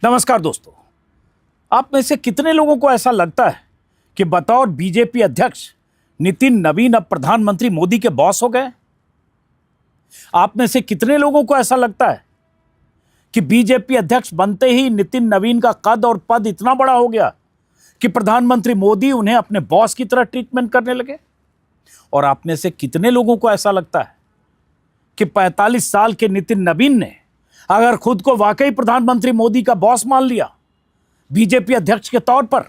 नमस्कार दोस्तों, आप में से कितने लोगों को ऐसा लगता है कि बतौर बीजेपी अध्यक्ष नितिन नवीन अब प्रधानमंत्री मोदी के बॉस हो गए? आप में से कितने लोगों को ऐसा लगता है कि बीजेपी अध्यक्ष बनते ही नितिन नवीन का कद और पद इतना बड़ा हो गया कि प्रधानमंत्री मोदी उन्हें अपने बॉस की तरह ट्रीटमेंट करने लगे? और आप में से कितने लोगों को ऐसा लगता है कि 45 साल के नितिन नवीन ने अगर खुद को वाकई प्रधानमंत्री मोदी का बॉस मान लिया बीजेपी अध्यक्ष के तौर पर,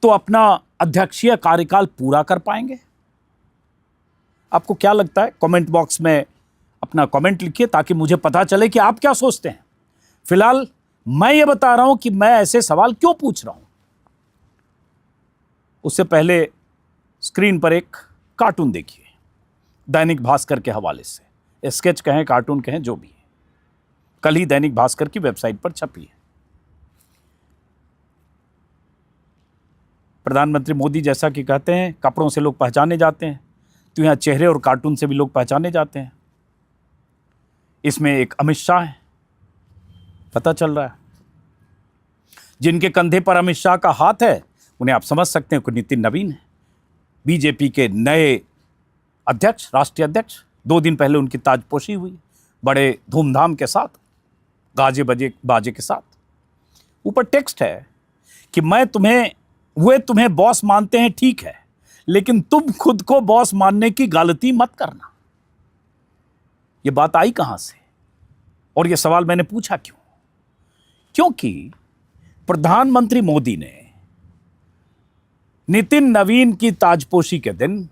तो अपना अध्यक्षीय कार्यकाल पूरा कर पाएंगे? आपको क्या लगता है? कमेंट बॉक्स में अपना कमेंट लिखिए ताकि मुझे पता चले कि आप क्या सोचते हैं। फिलहाल मैं ये बता रहा हूं कि मैं ऐसे सवाल क्यों पूछ रहा हूं। उससे पहले स्क्रीन पर एक कार्टून देखिए, दैनिक भास्कर के हवाले से। स्केच कहें, कार्टून कहें, जो भी है, कल ही दैनिक भास्कर की वेबसाइट पर छपी है। प्रधानमंत्री मोदी जैसा कि कहते हैं कपड़ों से लोग पहचाने जाते हैं, तो यहां चेहरे और कार्टून से भी लोग पहचाने जाते हैं। इसमें एक अमित शाह है, पता चल रहा है। जिनके कंधे पर अमित शाह का हाथ है उन्हें आप समझ सकते हैं कि नितिन नवीन है, बीजेपी के नए अध्यक्ष, राष्ट्रीय अध्यक्ष। 2 दिन पहले उनकी ताजपोशी हुई, बड़े धूमधाम के साथ, गाजे बाजे के साथ। ऊपर टेक्स्ट है कि वे तुम्हें बॉस मानते हैं, ठीक है, लेकिन तुम खुद को बॉस मानने की गलती मत करना। यह बात आई कहां से? और यह सवाल मैंने पूछा क्यों? क्योंकि प्रधानमंत्री मोदी ने नितिन नवीन की ताजपोशी के दिन,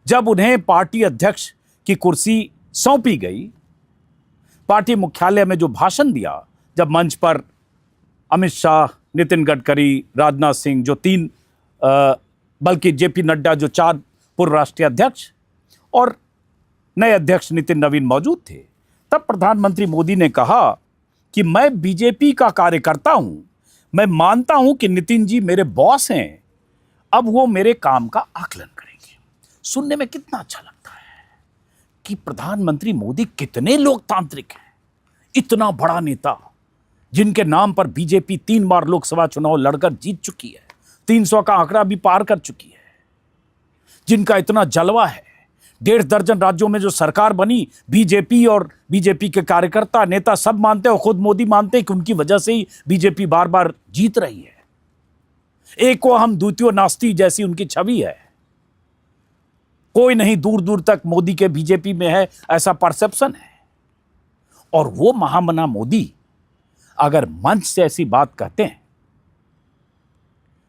जब उन्हें पार्टी अध्यक्ष की कुर्सी सौंपी गई, पार्टी मुख्यालय में जो भाषण दिया, जब मंच पर अमित शाह, नितिन गडकरी, राजनाथ सिंह, जो 3 बल्कि जेपी नड्डा जो 4 पूर्व राष्ट्रीय अध्यक्ष, और नए अध्यक्ष नितिन नवीन मौजूद थे, तब प्रधानमंत्री मोदी ने कहा कि मैं बीजेपी का कार्यकर्ता हूं, मैं मानता हूं कि नितिन जी मेरे बॉस हैं, अब वो मेरे काम का आकलन करेंगे। सुनने में कितना अच्छा लगता है कि प्रधानमंत्री मोदी कितने लोकतांत्रिक हैं। इतना बड़ा नेता जिनके नाम पर बीजेपी 3 बार लोकसभा चुनाव लड़कर जीत चुकी है, 300 का आंकड़ा भी पार कर चुकी है, जिनका इतना जलवा है, 1.5 दर्जन राज्यों में जो सरकार बनी, बीजेपी और बीजेपी के कार्यकर्ता, नेता सब मानते हैं, और खुद मोदी मानते हैं कि उनकी वजह से ही बीजेपी बार बार जीत रही है। एको हम द्वितीय नास्ति जैसी उनकी छवि है। कोई नहीं दूर दूर तक मोदी के बीजेपी में है, ऐसा परसेप्शन है। और वो महामना मोदी अगर मंच से ऐसी बात कहते हैं,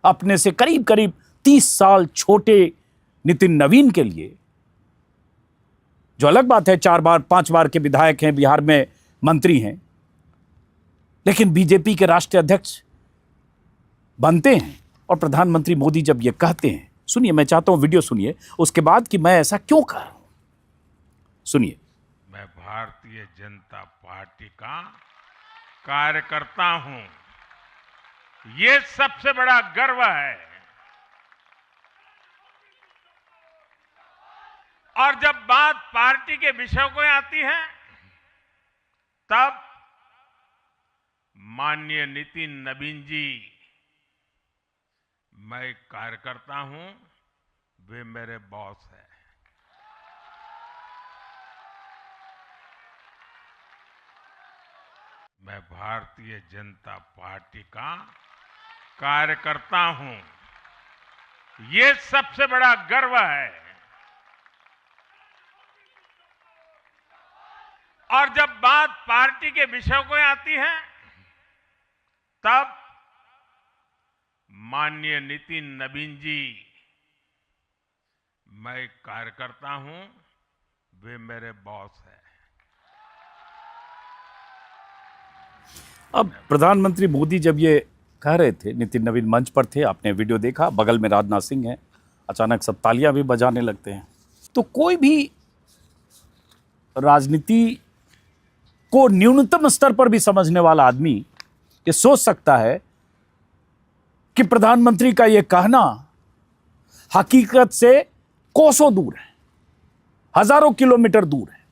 अपने से करीब करीब 30 साल छोटे नितिन नवीन के लिए, जो अलग बात है 4 बार 5 बार के विधायक हैं, बिहार में मंत्री हैं, लेकिन बीजेपी के राष्ट्रीय अध्यक्ष बनते हैं। और प्रधानमंत्री मोदी जब ये कहते हैं, सुनिए, मैं चाहता हूं वीडियो सुनिए उसके बाद कि मैं ऐसा क्यों कह रहा हूं। सुनिए। मैं भारतीय जनता पार्टी का कार्यकर्ता हूं, ये सबसे बड़ा गर्व है। और जब बात पार्टी के विषयों को आती है, तब माननीय नितिन नवीन जी, मैं कार्यकर्ता हूं, वे मेरे बॉस हैं। मैं भारतीय जनता पार्टी का कार्यकर्ता हूं, ये सबसे बड़ा गर्व है। और जब बात पार्टी के विषयों को आती है, तब माननीय नितिन नवीन जी, मैं कार्यकर्ता हूं, वे मेरे बॉस हैं। अब प्रधानमंत्री मोदी जब ये कह रहे थे, नितिन नवीन मंच पर थे, आपने वीडियो देखा, बगल में राजनाथ सिंह हैं, अचानक सब तालियां भी बजाने लगते हैं। तो कोई भी राजनीति को न्यूनतम स्तर पर भी समझने वाला आदमी ये सोच सकता है कि प्रधानमंत्री का यह कहना हकीकत से कोसों दूर है, हजारों किलोमीटर दूर है।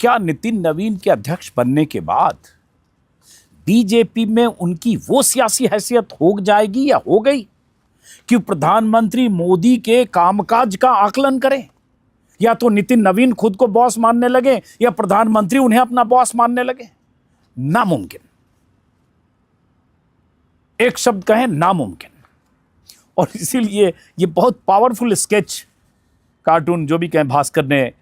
क्या नितिन नवीन के अध्यक्ष बनने के बाद बीजेपी में उनकी वो सियासी हैसियत हो जाएगी या हो गई कि प्रधानमंत्री मोदी के कामकाज का आकलन करें? या तो नितिन नवीन खुद को बॉस मानने लगे या प्रधानमंत्री उन्हें अपना बॉस मानने लगे। नामुमकिन, एक शब्द कहें, नामुमकिन। और इसीलिए ये बहुत पावरफुल स्केच, कार्टून जो भी कहें, भास्कर ने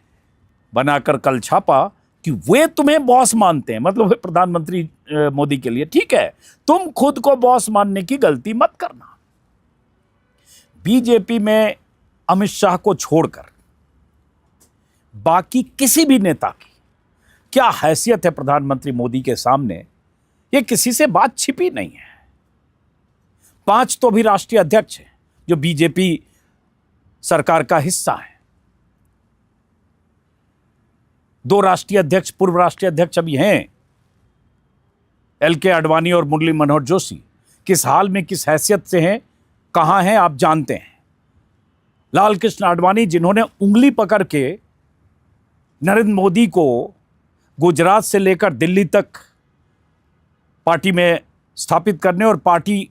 बनाकर कल छापा कि वे तुम्हें बॉस मानते हैं, मतलब वे प्रधानमंत्री मोदी के लिए। ठीक है, तुम खुद को बॉस मानने की गलती मत करना। बीजेपी में अमित शाह को छोड़कर बाकी किसी भी नेता की क्या हैसियत है प्रधानमंत्री मोदी के सामने, ये किसी से बात छिपी नहीं है। 5 तो भी राष्ट्रीय अध्यक्ष हैं जो बीजेपी सरकार का हिस्सा है। 2 राष्ट्रीय अध्यक्ष, पूर्व राष्ट्रीय अध्यक्ष अभी हैं, LK आडवाणी और मुरली मनोहर जोशी। किस हाल में, किस हैसियत से हैं, कहां हैं, आप जानते हैं। लाल कृष्ण आडवाणी, जिन्होंने उंगली पकड़ के नरेंद्र मोदी को गुजरात से लेकर दिल्ली तक पार्टी में स्थापित करने और पार्टी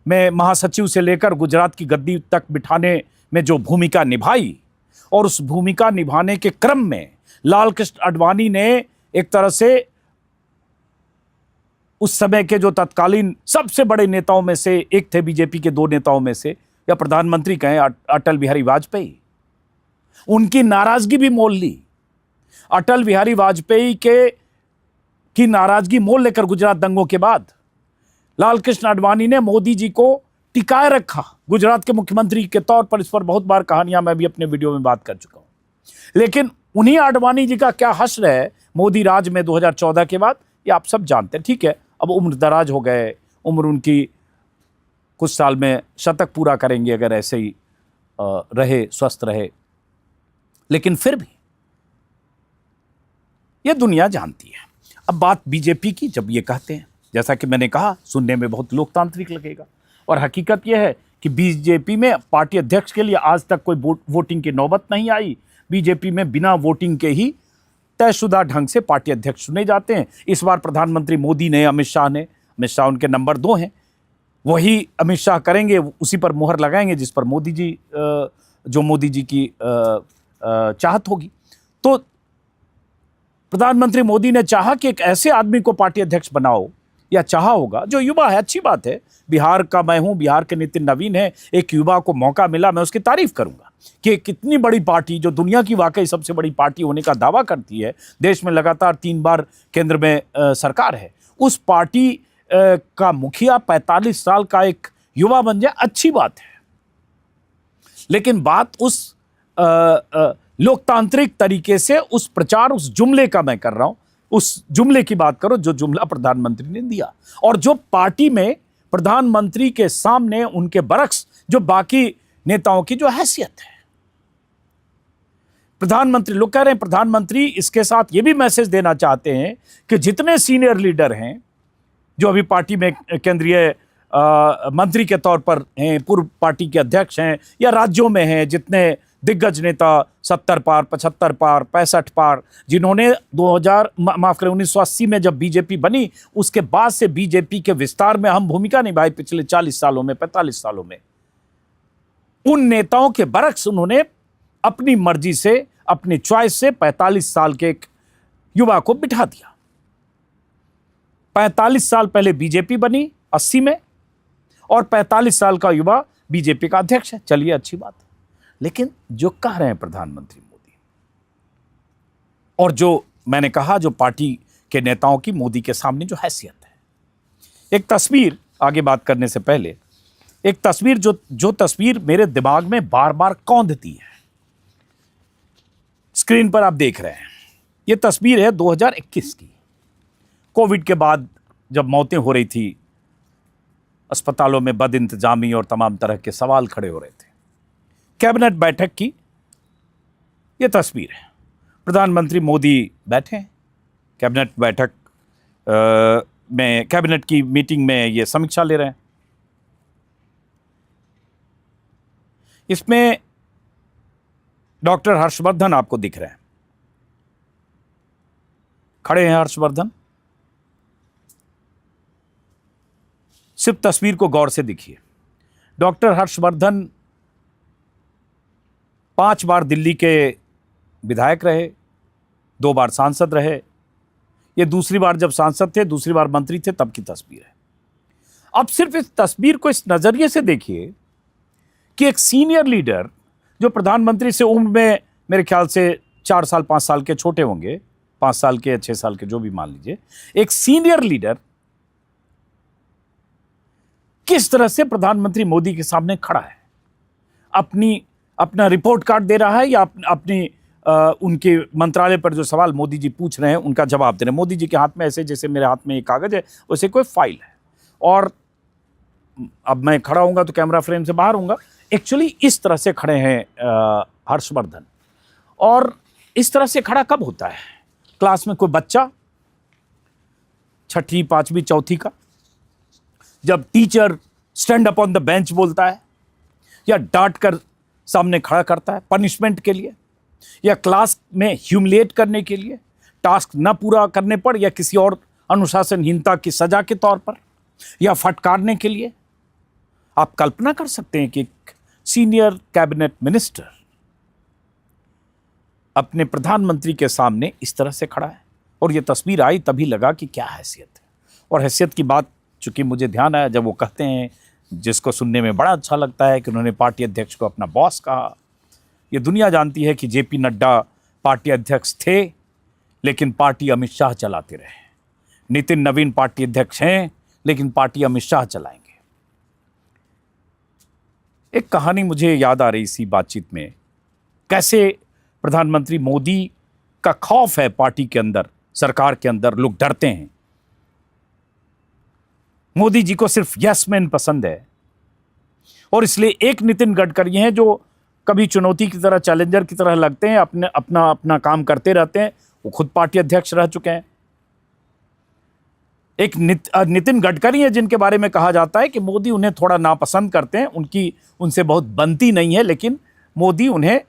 में महासचिव से लेकर गुजरात की गद्दी तक बिठाने में जो भूमिका निभाई, और उस भूमिका निभाने के क्रम में लाल कृष्ण आडवाणी ने एक तरह से उस समय के जो तत्कालीन सबसे बड़े नेताओं में से एक थे, बीजेपी के 2 नेताओं में से, या प्रधानमंत्री कहें, अटल बिहारी वाजपेयी, उनकी नाराजगी भी मोल ली। अटल बिहारी वाजपेयी की नाराजगी मोल लेकर गुजरात दंगों के बाद लाल कृष्ण आडवाणी ने मोदी जी को टिकाए रखा गुजरात के मुख्यमंत्री के तौर पर। इस पर बहुत बार कहानियां मैं भी अपने वीडियो में बात कर चुका हूं। लेकिन उन्हीं आडवाणी जी का क्या हश्र है मोदी राज में 2014 के बाद, ये आप सब जानते हैं। ठीक है, अब उम्र दराज हो गए, उम्र उनकी कुछ साल में शतक पूरा करेंगे अगर ऐसे ही रहे, स्वस्थ रहे। लेकिन फिर भी ये दुनिया जानती है। अब बात बीजेपी की, जब ये कहते हैं, जैसा कि मैंने कहा, सुनने में बहुत लोकतांत्रिक लगेगा, और हकीकत यह है कि बीजेपी में पार्टी अध्यक्ष के लिए आज तक कोई वोटिंग की नौबत नहीं आई। बीजेपी में बिना वोटिंग के ही तयशुदा ढंग से पार्टी अध्यक्ष चुने जाते हैं। इस बार प्रधानमंत्री मोदी ने, अमित शाह उनके नंबर 2 हैं, वही अमित शाह करेंगे, उसी पर मुहर लगाएंगे जिस पर मोदी जी की चाहत होगी। तो प्रधानमंत्री मोदी ने चाहा कि एक ऐसे आदमी को पार्टी अध्यक्ष बनाओ, या चाहा होगा जो युवा है। अच्छी बात है, बिहार का मैं हूं, बिहार के नितिन नवीन है, एक युवा को मौका मिला, मैं उसकी तारीफ करूंगा कि कितनी बड़ी पार्टी, जो दुनिया की वाकई सबसे बड़ी पार्टी होने का दावा करती है, देश में लगातार 3 बार केंद्र में सरकार है, उस पार्टी का मुखिया 45 साल का एक युवा बन जाए, अच्छी बात है। लेकिन बात उस लोकतांत्रिक तरीके से उस प्रचार, उस जुमले का मैं कर रहा हूं, उस जुमले की बात करो जो जुमला प्रधानमंत्री ने दिया, और जो पार्टी में प्रधानमंत्री के सामने उनके बरक्स जो बाकी नेताओं की जो हैसियत है। प्रधानमंत्री, लोग कह रहे हैं प्रधानमंत्री इसके साथ ये भी मैसेज देना चाहते हैं कि जितने सीनियर लीडर हैं जो अभी पार्टी में केंद्रीय मंत्री के तौर पर हैं, पूर्व पार्टी के अध्यक्ष हैं, या राज्यों में हैं जितने दिग्गज नेता 70 पार, 75 पार, 65 पार, जिन्होंने 1980 में जब बीजेपी बनी, उसके बाद से बीजेपी के विस्तार में अहम भूमिका निभाई पिछले 40 सालों में, 45 सालों में, उन नेताओं के बरक्स उन्होंने अपनी मर्जी से, अपनी चॉइस से 45 साल के एक युवा को बिठा दिया। 45 साल पहले बीजेपी बनी 80 में, और 45 साल का युवा बीजेपी का अध्यक्ष है। चलिए, अच्छी बात है। लेकिन जो कह रहे हैं प्रधानमंत्री मोदी, और जो मैंने कहा जो पार्टी के नेताओं की मोदी के सामने जो हैसियत है, एक तस्वीर, आगे बात करने से पहले एक तस्वीर, जो तस्वीर मेरे दिमाग में बार बार कौंधती है, स्क्रीन पर आप देख रहे हैं। यह तस्वीर है 2021 की, कोविड के बाद जब मौतें हो रही थी, अस्पतालों में बदइंतजामी और तमाम तरह के सवाल खड़े हो रहे थे। कैबिनेट बैठक की यह तस्वीर है। प्रधानमंत्री मोदी बैठे हैं कैबिनेट बैठक में, कैबिनेट की मीटिंग में ये समीक्षा ले रहे हैं। इसमें डॉक्टर हर्षवर्धन आपको दिख रहे हैं, खड़े हैं हर्षवर्धन। सिर्फ तस्वीर को गौर से देखिए। डॉक्टर हर्षवर्धन 5 बार दिल्ली के विधायक रहे, 2 बार सांसद रहे। ये दूसरी बार जब सांसद थे, दूसरी बार मंत्री थे, तब की तस्वीर है। अब सिर्फ इस तस्वीर को इस नजरिए से देखिए कि एक सीनियर लीडर जो प्रधानमंत्री से उम्र में मेरे ख्याल से 4 साल 5 साल के छोटे होंगे, 5 साल के या 6 साल के, जो भी मान लीजिए, एक सीनियर लीडर किस तरह से प्रधानमंत्री मोदी के सामने खड़ा है, अपना रिपोर्ट कार्ड दे रहा है या अपनी उनके मंत्रालय पर जो सवाल मोदी जी पूछ रहे हैं उनका जवाब दे रहे हैं। मोदी जी के हाथ में ऐसे जैसे मेरे हाथ में एक कागज है वैसे कोई फाइल है, और अब मैं खड़ा होऊंगा तो कैमरा फ्रेम से बाहर होऊंगा। एक्चुअली इस तरह से खड़े हैं हर्षवर्धन। और इस तरह से खड़ा कब होता है? क्लास में कोई बच्चा 6ठी 5वीं 4थी का, जब teacher stand up on the bench बोलता है या डांट कर सामने खड़ा करता है पनिशमेंट के लिए, या क्लास में ह्यूमिलिएट करने के लिए, टास्क न पूरा करने पर या किसी और अनुशासनहीनता की सजा के तौर पर, या फटकारने के लिए। आप कल्पना कर सकते हैं कि एक सीनियर कैबिनेट मिनिस्टर अपने प्रधानमंत्री के सामने इस तरह से खड़ा है। और यह तस्वीर आई तभी लगा कि क्या हैसियत है। और हैसियत की बात चूंकि मुझे ध्यान आया जब वो कहते हैं, जिसको सुनने में बड़ा अच्छा लगता है, कि उन्होंने पार्टी अध्यक्ष को अपना बॉस कहा। ये दुनिया जानती है कि जेपी नड्डा पार्टी अध्यक्ष थे, लेकिन पार्टी अमित शाह चलाते रहे। नितिन नवीन पार्टी अध्यक्ष हैं, लेकिन पार्टी अमित शाह चलाएंगे। एक कहानी मुझे याद आ रही इसी बातचीत में, कैसे प्रधानमंत्री मोदी का खौफ है पार्टी के अंदर, सरकार के अंदर लोग डरते हैं। मोदी जी को सिर्फ यस मैन पसंद है, और इसलिए एक नितिन गडकरी हैं जो कभी चुनौती की तरह, चैलेंजर की तरह लगते हैं, अपना काम करते रहते हैं। वो खुद पार्टी अध्यक्ष रह चुके हैं। एक नितिन गडकरी है जिनके बारे में कहा जाता है कि मोदी उन्हें थोड़ा नापसंद करते हैं, उनसे बहुत बनती नहीं है, लेकिन मोदी उन्हें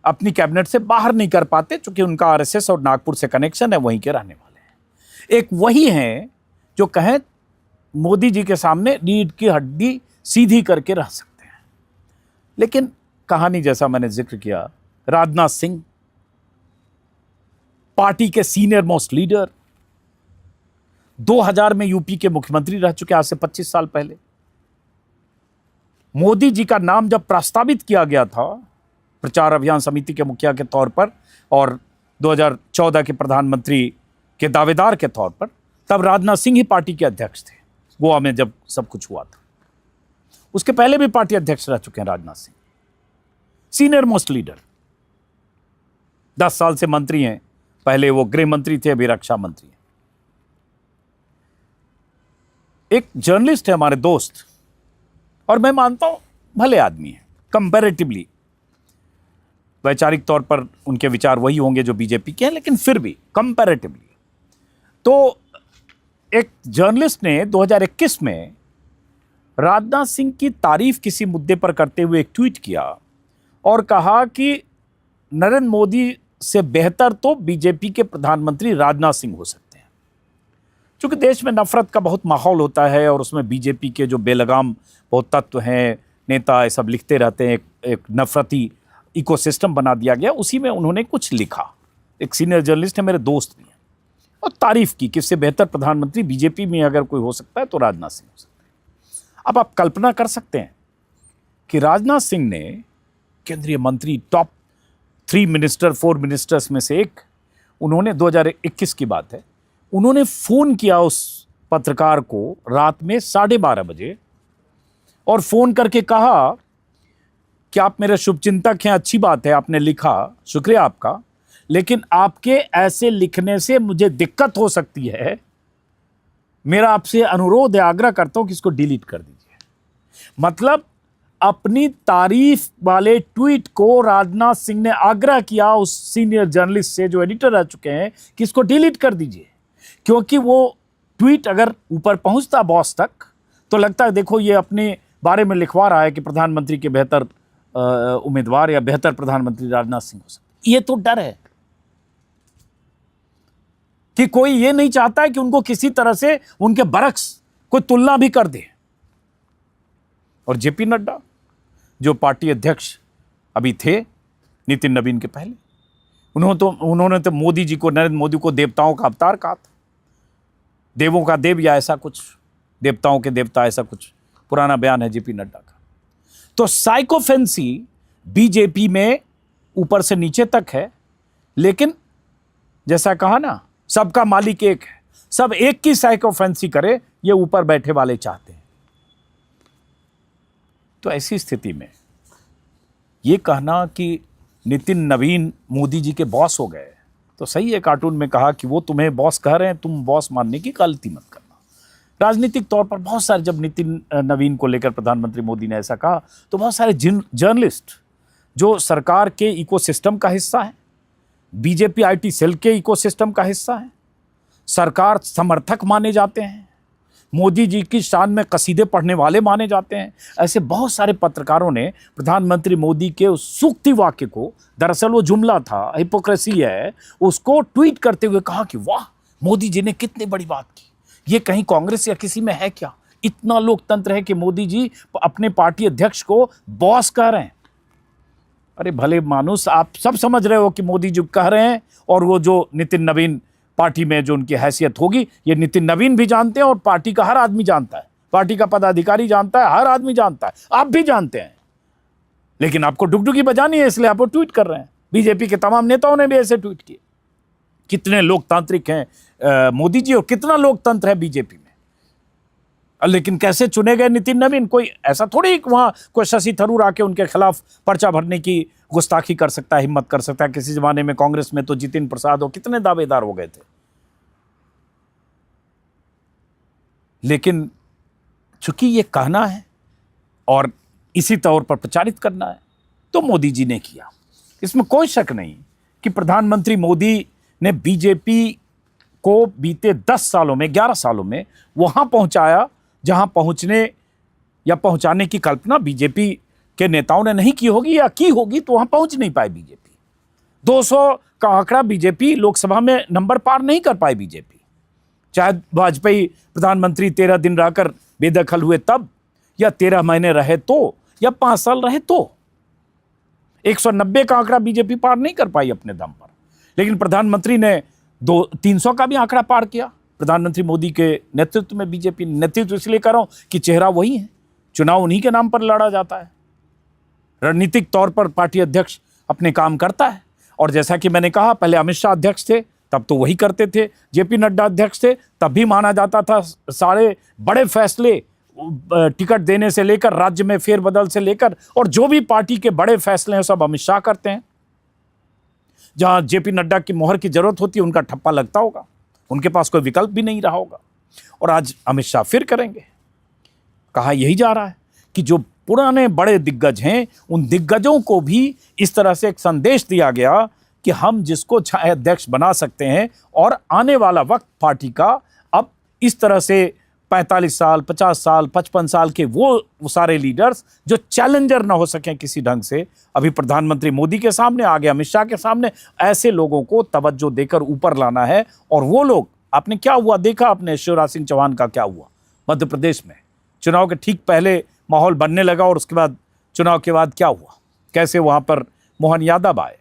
अपनी कैबिनेट से बाहर नहीं कर पाते, क्योंकि उनका आरएसएस और नागपुर से कनेक्शन है, वहीं के रहने वाले हैं। एक वही हैं जो कहें मोदी जी के सामने रीढ़ की हड्डी सीधी करके रह सकते हैं। लेकिन कहानी जैसा मैंने जिक्र किया, राजनाथ सिंह पार्टी के सीनियर मोस्ट लीडर, 2000 में यूपी के मुख्यमंत्री रह चुके, आज से 25 साल पहले। मोदी जी का नाम जब प्रस्तावित किया गया था प्रचार अभियान समिति के मुखिया के तौर पर और 2014 के प्रधानमंत्री के दावेदार के तौर पर, तब राजनाथ सिंह ही पार्टी के अध्यक्ष थे, गोवा में जब सब कुछ हुआ था। उसके पहले भी पार्टी अध्यक्ष रह चुके हैं Rajnath Singh, senior most leader. 10 साल से मंत्री हैं, पहले वो गृह मंत्री थे, अभी रक्षा मंत्री हैं। एक जर्नलिस्ट है हमारे दोस्त, और मैं मानता हूं भले आदमी है, कंपैरेटिवली वैचारिक तौर पर उनके विचार वही होंगे जो बीजेपी के हैं, लेकिन फिर भी कंपैरेटिवली। तो एक जर्नलिस्ट ने 2021 में राजनाथ सिंह की तारीफ किसी मुद्दे पर करते हुए एक ट्वीट किया और कहा कि नरेंद्र मोदी से बेहतर तो बीजेपी के प्रधानमंत्री राजनाथ सिंह हो सकते हैं। क्योंकि देश में नफरत का बहुत माहौल होता है, और उसमें बीजेपी के जो बेलगाम बहुत तत्व हैं, नेता, ये सब लिखते रहते हैं, एक नफरती इकोसिस्टम बना दिया गया। उसी में उन्होंने कुछ लिखा। एक सीनियर जर्नलिस्ट है, मेरे दोस्त भी हैं, और तारीफ की कि इससे बेहतर प्रधानमंत्री बीजेपी में अगर कोई हो सकता है तो राजनाथ सिंह हो सकता है। अब आप कल्पना कर सकते हैं कि राजनाथ सिंह ने केंद्रीय मंत्री, टॉप 3 मिनिस्टर 4 मिनिस्टर्स में से एक, उन्होंने 2021 की बात है, उन्होंने फोन किया उस पत्रकार को रात में 12:30 बजे, और फोन करके कहा कि आप मेरे शुभचिंतक हैं, अच्छी बात है आपने लिखा, शुक्रिया आपका, लेकिन आपके ऐसे लिखने से मुझे दिक्कत हो सकती है, मेरा आपसे अनुरोध है, आग्रह करता हूं कि इसको डिलीट कर दीजिए। मतलब अपनी तारीफ वाले ट्वीट को राजनाथ सिंह ने आग्रह किया उस सीनियर जर्नलिस्ट से जो एडिटर रह चुके हैं कि इसको डिलीट कर दीजिए, क्योंकि वो ट्वीट अगर ऊपर पहुंचता बॉस तक तो लगता है देखो ये अपने बारे में लिखवा रहा है कि प्रधानमंत्री के बेहतर उम्मीदवार या बेहतर प्रधानमंत्री राजनाथ सिंह हो सकते। ये तो डर है कि कोई ये नहीं चाहता है कि उनको किसी तरह से उनके बरक्स कोई तुलना भी कर दे। और जेपी नड्डा जो पार्टी अध्यक्ष अभी थे नितिन नवीन के पहले, उन्होंने तो मोदी जी को, नरेंद्र मोदी को देवताओं का अवतार कहा था, देवों का देव या ऐसा कुछ, देवताओं के देवता ऐसा कुछ पुराना बयान है जेपी नड्डा का। तो साइकोफेंसी बीजेपी में ऊपर से नीचे तक है, लेकिन जैसा कहा ना, सबका मालिक एक है, सब एक की साइकोफेंसी करे, ये ऊपर बैठे वाले चाहते हैं। तो ऐसी स्थिति में ये कहना कि नितिन नवीन मोदी जी के बॉस हो गए, तो सही है, कार्टून में कहा कि वो तुम्हें बॉस कह रहे हैं, तुम बॉस मानने की गलती मत करना। राजनीतिक तौर पर बहुत सारे, जब नितिन नवीन को लेकर प्रधानमंत्री मोदी ने ऐसा कहा, तो बहुत सारे जर्नलिस्ट जो सरकार के इकोसिस्टम का हिस्सा है, बीजेपी आईटी सेल के इकोसिस्टम का हिस्सा है, सरकार समर्थक माने जाते हैं, मोदी जी की शान में कसीदे पढ़ने वाले माने जाते हैं, ऐसे बहुत सारे पत्रकारों ने प्रधानमंत्री मोदी के उस सूक्ति वाक्य को, दरअसल वो जुमला था, हिपोक्रेसी है, उसको ट्वीट करते हुए कहा कि वाह, मोदी जी ने कितनी बड़ी बात की, ये कहीं कांग्रेस या किसी में है क्या? इतना लोकतंत्र है कि मोदी जी अपने पार्टी अध्यक्ष को बॉस कह रहे हैं। अरे भले मानुस, आप सब समझ रहे हो कि मोदी जी कह रहे हैं, और वो जो नितिन नवीन पार्टी में जो उनकी हैसियत होगी, ये नितिन नवीन भी जानते हैं और पार्टी का हर आदमी जानता है, पार्टी का पदाधिकारी जानता है, हर आदमी जानता है, आप भी जानते हैं, लेकिन आपको डुगडुगी बजानी है, इसलिए आप वो ट्वीट कर रहे हैं। बीजेपी के तमाम नेताओं ने भी ऐसे ट्वीट किए। कितने लोकतांत्रिक हैं मोदी जी और कितना लोकतंत्र है बीजेपी में। लेकिन कैसे चुने गए नितिन नवीन? कोई ऐसा थोड़ी वहां कोई शशि थरूर आके उनके खिलाफ पर्चा भरने की गुस्ताखी कर सकता है, हिम्मत कर सकता है। किसी जमाने में कांग्रेस में तो जितिन प्रसाद और कितने दावेदार हो गए थे, लेकिन चूंकि ये कहना है और इसी तौर पर प्रचारित करना है, तो मोदी जी ने किया। इसमें कोई शक नहीं कि प्रधानमंत्री मोदी ने बीजेपी को बीते 10 सालों में, 11 सालों में वहां पहुंचाया जहां पहुंचने या पहुंचाने की कल्पना बीजेपी के नेताओं ने नहीं की होगी, या की होगी तो वहां पहुंच नहीं पाई बीजेपी। 200 का आंकड़ा बीजेपी लोकसभा में नंबर पार नहीं कर पाई बीजेपी, चाहे वाजपेयी प्रधानमंत्री 13 दिन रहकर बेदखल हुए तब, या 13 महीने रहे तो, या 5 साल रहे तो। 190 का आंकड़ा बीजेपी पार नहीं कर पाई अपने दम पर, लेकिन प्रधानमंत्री ने 300 का भी आंकड़ा पार किया। प्रधानमंत्री मोदी के नेतृत्व में बीजेपी, नेतृत्व इसलिए कर रहा हूं कि चेहरा वही है, चुनाव उन्हीं के नाम पर लड़ा जाता है। रणनीतिक तौर पर पार्टी अध्यक्ष अपने काम करता है, और जैसा कि मैंने कहा, पहले अमित शाह अध्यक्ष थे तब तो वही करते थे, जेपी नड्डा अध्यक्ष थे तब भी माना जाता था सारे बड़े फैसले, टिकट देने से लेकर राज्य में फेरबदल से लेकर, और जो भी पार्टी के बड़े फैसले हैं सब अमित शाह करते हैं। जहां जेपी नड्डा की मोहर की जरूरत होती है उनका ठप्पा लगता होगा, उनके पास कोई विकल्प भी नहीं रहा होगा, और आज अमित शाह फिर करेंगे। कहा यही जा रहा है कि जो पुराने बड़े दिग्गज हैं, उन दिग्गजों को भी इस तरह से एक संदेश दिया गया कि हम जिसको चाहे अध्यक्ष बना सकते हैं, और आने वाला वक्त पार्टी का अब इस तरह से 45 साल, 50 साल, 55 साल के वो सारे लीडर्स जो चैलेंजर ना हो सकें किसी ढंग से, अभी प्रधानमंत्री मोदी के सामने, आगे अमित शाह के सामने, ऐसे लोगों को तवज्जो देकर ऊपर लाना है। और वो लोग, आपने क्या हुआ देखा, आपने शिवराज सिंह चौहान का क्या हुआ मध्य प्रदेश में, चुनाव के ठीक पहले माहौल बनने लगा, और उसके बाद चुनाव के बाद क्या हुआ, कैसे वहां पर मोहन यादव आए,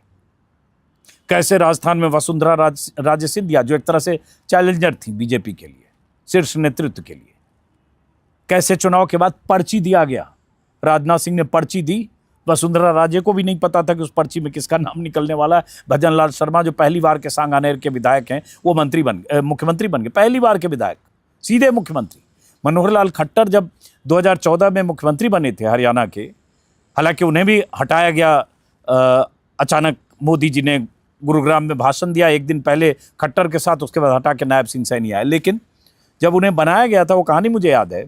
कैसे राजस्थान में वसुंधरा राजे सिंधिया जो एक तरह से चैलेंजर थी बीजेपी के लिए, शीर्ष नेतृत्व के लिए, कैसे चुनाव के बाद पर्ची दिया गया, राजनाथ सिंह ने पर्ची दी, वसुंधरा राजे को भी नहीं पता था कि उस पर्ची में किसका नाम निकलने वाला है। भजन लाल शर्मा जो पहली बार के सांगानेर के विधायक हैं, वो मुख्यमंत्री बन गए, पहली बार के विधायक, सीधे मुख्यमंत्री। मनोहर लाल खट्टर जब 2014 में मुख्यमंत्री बने थे हरियाणा के, हालांकि उन्हें भी हटाया गया, अचानक मोदी जी ने गुरुग्राम में भाषण दिया एक दिन पहले खट्टर के साथ, उसके बाद हटा के नायब सिंह सैनी आए। लेकिन जब उन्हें बनाया गया था, वो कहानी मुझे याद है,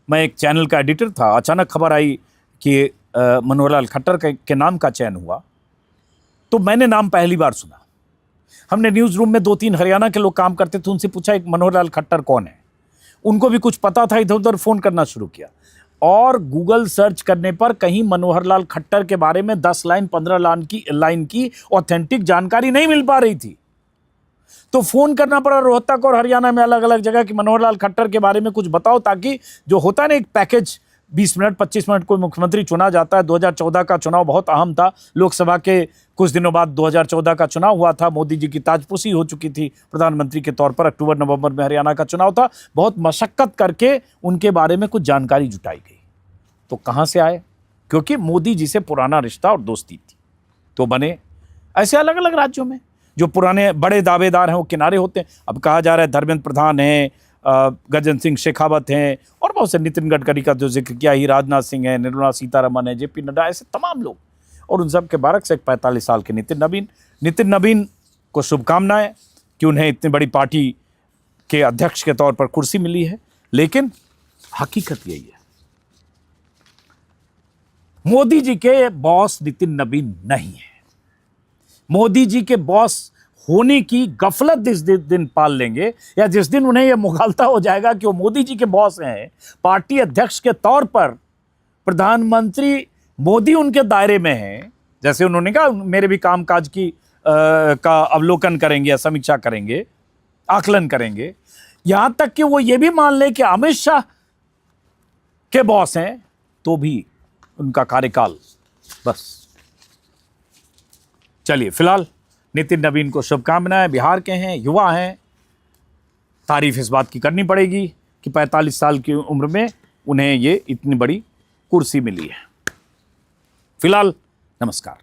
मैं एक चैनल का एडिटर था, अचानक खबर आई कि मनोहर लाल खट्टर के नाम का चयन हुआ, तो मैंने नाम पहली बार सुना। हमने न्यूज़ रूम में 2-3 हरियाणा के लोग काम करते थे, उनसे पूछा एक मनोहर लाल खट्टर कौन है, उनको भी कुछ पता था, इधर उधर फ़ोन करना शुरू किया, और गूगल सर्च करने पर कहीं मनोहर लाल खट्टर के बारे में 10 लाइन 15 लाइन की ऑथेंटिक जानकारी नहीं मिल पा रही थी। तो फोन करना पड़ा रोहतक और हरियाणा में अलग अलग जगह कि मनोहर लाल खट्टर के बारे में कुछ बताओ, ताकि जो होता है ना एक पैकेज 20 मिनट 25 मिनट कोई मुख्यमंत्री चुना जाता है। 2014 का चुनाव बहुत अहम था। लोकसभा के कुछ दिनों बाद 2014 का चुनाव हुआ था। मोदी जी की ताजपोशी हो चुकी थी प्रधानमंत्री के तौर पर। अक्टूबर नवंबर में हरियाणा का चुनाव था। बहुत मशक्कत करके उनके बारे में कुछ जानकारी जुटाई गई। तो कहाँ से आए? क्योंकि मोदी जी से पुराना रिश्ता और दोस्ती थी, तो बने। ऐसे अलग अलग राज्यों में जो पुराने बड़े दावेदार हैं वो किनारे होते हैं। अब कहा जा रहा है धर्मेंद्र प्रधान हैं, गजेंद्र सिंह शेखावत हैं, और बहुत से, नितिन गडकरी का जो जिक्र किया ही, राजनाथ सिंह है, निर्मला सीतारमन है, जेपी नड्डा, ऐसे तमाम लोग, और उन सब के बारक से 45 साल के नितिन नवीन को शुभकामनाएं कि उन्हें इतनी बड़ी पार्टी के अध्यक्ष के तौर पर कुर्सी मिली है। लेकिन हकीकत यही है, मोदी जी के बॉस नितिन नवीन नहीं है। मोदी जी के बॉस होने की गफलत जिस दिन पाल लेंगे, या जिस दिन उन्हें यह मुगालता हो जाएगा कि वो मोदी जी के बॉस हैं, पार्टी अध्यक्ष के तौर पर प्रधानमंत्री मोदी उनके दायरे में हैं, जैसे उन्होंने कहा मेरे भी कामकाज की का अवलोकन करेंगे या समीक्षा करेंगे, आकलन करेंगे, यहां तक कि वो ये भी मान ले कि अमित शाह के बॉस हैं, तो भी उनका कार्यकाल बस। चलिए, फिलहाल नितिन नवीन को शुभकामनाएं। बिहार के हैं, युवा हैं, तारीफ इस बात की करनी पड़ेगी कि 45 साल की उम्र में उन्हें ये इतनी बड़ी कुर्सी मिली है। फिलहाल नमस्कार।